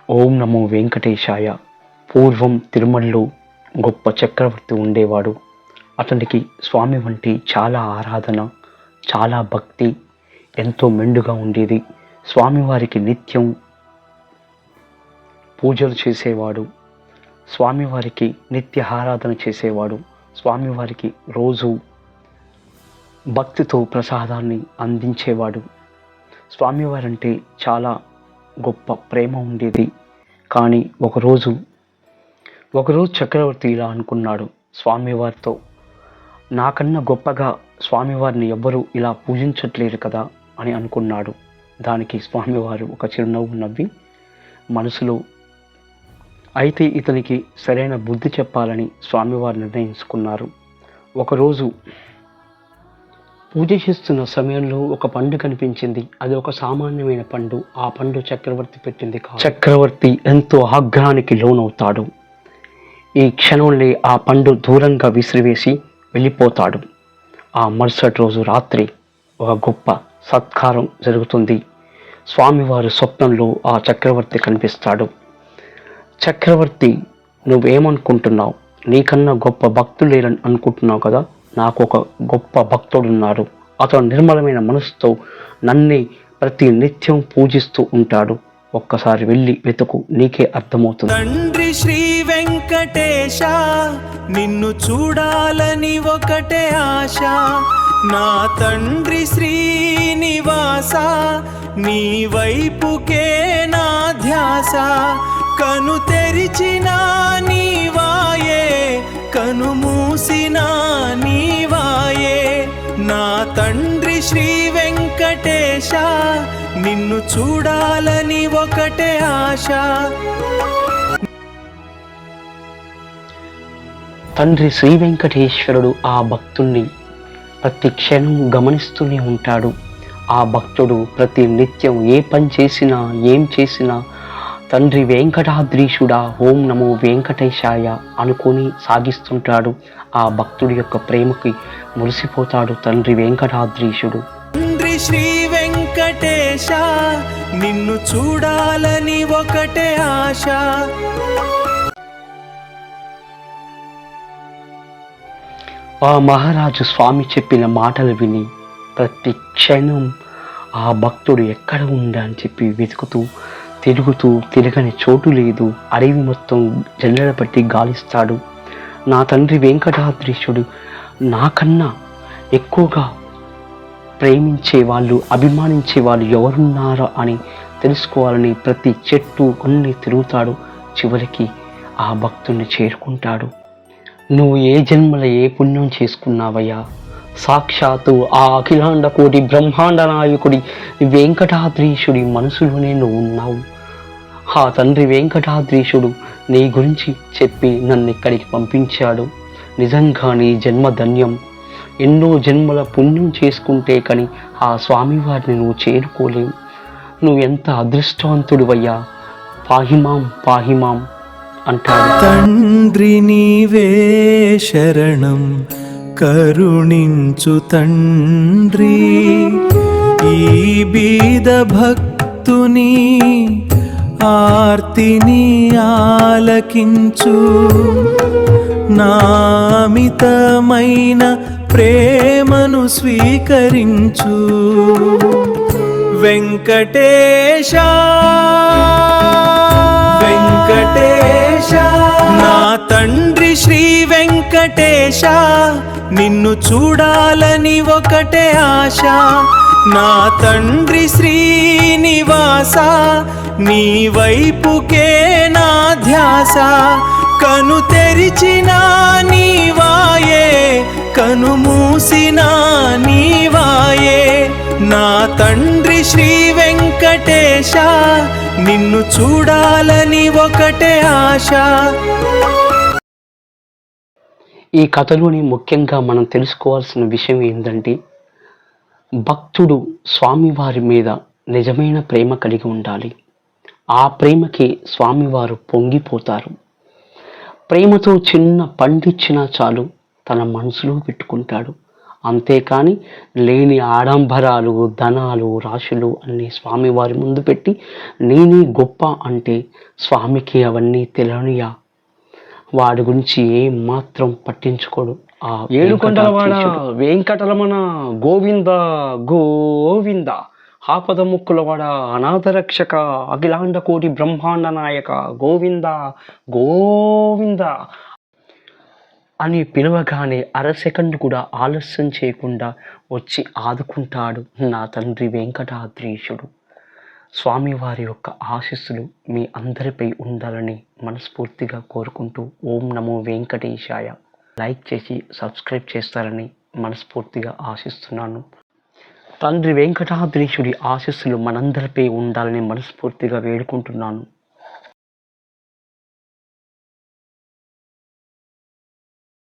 ఓం నమో వెంకటేశాయ. పూర్వం తిరుమలలో గొప్ప చక్రవర్తి ఉండేవాడు. అతనికి స్వామి వంటి చాలా ఆరాధన, చాలా భక్తి ఎంతో మెండుగా ఉండేది. స్వామివారికి నిత్యం పూజలు చేసేవాడు. స్వామివారికి నిత్య ఆరాధన చేసేవాడు. స్వామివారికి రోజు భక్తితో ప్రసాదాన్ని అందించేవాడు. స్వామివారంటే చాలా గొప్ప ప్రేమ ఉండేది. కానీ ఒకరోజు చక్రవర్తి ఇలా అనుకున్నాడు స్వామివారితో, నాకన్నా గొప్పగా స్వామివారిని ఎవ్వరూ ఇలా పూజించట్లేరు కదా అని అనుకున్నాడు. దానికి స్వామివారు ఒక చిరునవ్వు నవ్వి మనసులో, అయితే ఇతనికి సరైన బుద్ధి చెప్పాలని స్వామివారు నిర్ణయించుకున్నారు. ఒకరోజు పూజ చేస్తున్న సమయంలో ఒక పండు కనిపించింది. అది ఒక సామాన్యమైన పండు. ఆ పండు చక్రవర్తి పెట్టింది కాదు. చక్రవర్తి ఎంతో ఆగ్రహానికి లోనవుతాడు. ఈ క్షణంలో ఆ పండు దూరంగా విసిరివేసి వెళ్ళిపోతాడు. ఆ మరుసటి రోజు రాత్రి ఒక గొప్ప సత్కారం జరుగుతుంది. స్వామివారి స్వప్నంలో ఆ చక్రవర్తి కనిపిస్తాడు. చక్రవర్తి, నువ్వేమనుకుంటున్నావు? నీకన్నా గొప్ప భక్తులు లేరని అనుకుంటున్నావు కదా. నాకు ఒక గొప్ప భక్తుడున్నాడు. అతను నిర్మలమైన మనసుతో నన్నే ప్రతి నిత్యం పూజిస్తూ ఉంటాడు. ఒక్కసారి వెళ్ళి వెతుకు, నీకే అర్థమవుతుంది. తండ్రి శ్రీ వెంకటేశ, నిన్ను చూడాలని ఒకటే ఆశ. నా తండ్రి శ్రీనివాస, నీ వైపుకే నా ధ్యాస. కను తెరిచిన నీవాయే, కను మూసిన నీవాయే. నా తండ్రి శ్రీ వెంకటేశ, నిన్ను చూడాలని ఒకటే ఆశ. తండ్రి శ్రీ వెంకటేశ్వరుడు ఆ భక్తుణ్ణి ప్రతి క్షణం గమనిస్తూనే ఉంటాడు. ఆ భక్తుడు ప్రతి నిత్యం ఏ పని చేసినా, ఏం చేసినా తండ్రి వెంకటాద్రీషుడా, ఓం నమో వెంకటేశాయ అనుకొని సాగిస్తుంటాడు. ఆ భక్తుడి యొక్క ప్రేమకి మురిసిపోతాడు తండ్రి వెంకటాద్రీషుడు. తండ్రి శ్రీ వెంకటేశ, నిన్ను చూడాలని ఒకటే ఆశ. ఆ మహారాజు స్వామి చెప్పిన మాటలు విని ప్రతి క్షణం ఆ భక్తుడు ఎక్కడ ఉందా అని చెప్పి వెతుకుతూ తిరగని చోటు లేదు. అడవి మొత్తం జల్లెడ పట్టి గాలిస్తాడు. నా తండ్రి వెంకటాద్రీశుడు నాకన్నా ఎక్కువగా ప్రేమించే వాళ్ళు, అభిమానించే వాళ్ళు ఎవరున్నారా అని తెలుసుకోవాలని ప్రతి చెట్టు అన్ని తిరుగుతాడు. చివరికి ఆ భక్తుణ్ణి చేరుకుంటాడు. నువ్వు ఏ జన్మల ఏ పుణ్యం చేసుకున్నావయ్యా? సాక్షాత్తు ఆ అఖిలాండ కోటి బ్రహ్మాండ నాయకుడి వెంకటాద్రీశుడి మనసులోనే నువ్వు ఉన్నావు. ఆ తండ్రి వెంకటాద్రీశుడు నీ గురించి చెప్పి నన్ను ఇక్కడికి పంపించాడు. నిజంగా నీ జన్మ ధన్యం. ఎన్నో జన్మల పుణ్యం చేసుకుంటే కానీ ఆ స్వామివారిని నువ్వు చేరుకోలేవు. నువ్వు ఎంత అదృష్టవంతుడివయ్యా. పాహిమాం పాహిమాం అంటాడు. తండ్రి నీవే శరణం, కరుణించు తండ్రి. ఈ బీద భక్తుని ఆర్తిని ఆలకించు. నామితమైన ప్రేమను స్వీకరించు. వెంకటేశ వెంకటేశ, నా తండ్రి శ్రీ వెంకటేశ, నిన్ను చూడాలని ఒకటే ఆశ. నా తండ్రి శ్రీనివాస, నీ వైపుకే నా ధ్యాస. కను తెరిచిన నీవాయే, కను మూసిన నీవాయే. నా తండ్రి శ్రీ వెంకటేశ, నిన్ను చూడాలని ఒకటే ఆశ. ఈ కథలోని ముఖ్యంగా మనం తెలుసుకోవాల్సిన విషయం ఏంటంటే, భక్తుడు స్వామివారి మీద నిజమైన ప్రేమ కలిగి ఉండాలి. ఆ ప్రేమకి స్వామివారు పొంగిపోతారు. ప్రేమతో చిన్న పండిచ్చినా చాలు తన మనసులో పెట్టుకుంటాడు. అంతేకాని లేని ఆడంబరాలు, ధనాలు, రాశులు అన్నీ స్వామివారి ముందు పెట్టి నేనే గొప్ప అంటే స్వామికి అవన్నీ తెలియనియా? వాడి గురించి ఏం మాత్రం పట్టించుకోడు. ఆ ఏడుకొండలవాడ వెంకటాద్రీశుడు. వెంకటరమణ గోవింద గోవింద ఆపద ముక్కులవాడ అనాథరక్షక అఖిలాండ కోటి బ్రహ్మాండ నాయక గోవింద గోవింద అని పిలవగానే అరసెకండ్ కూడా ఆలస్యం చేయకుండా వచ్చి ఆదుకుంటాడు నా తండ్రి వెంకటాద్రీశుడు. స్వామివారి యొక్క ఆశీస్సులు మీ అందరిపై ఉండాలని మనస్ఫూర్తిగా కోరుకుంటూ ఓం నమో వెంకటేశాయ. లైక్ చేసి సబ్స్క్రైబ్ చేస్తారని మనస్ఫూర్తిగా ఆశిస్తున్నాను. తండ్రి వెంకటాద్రీశుడి ఆశీస్సులు మనందరిపై ఉండాలని మనస్ఫూర్తిగా వేడుకుంటున్నాను.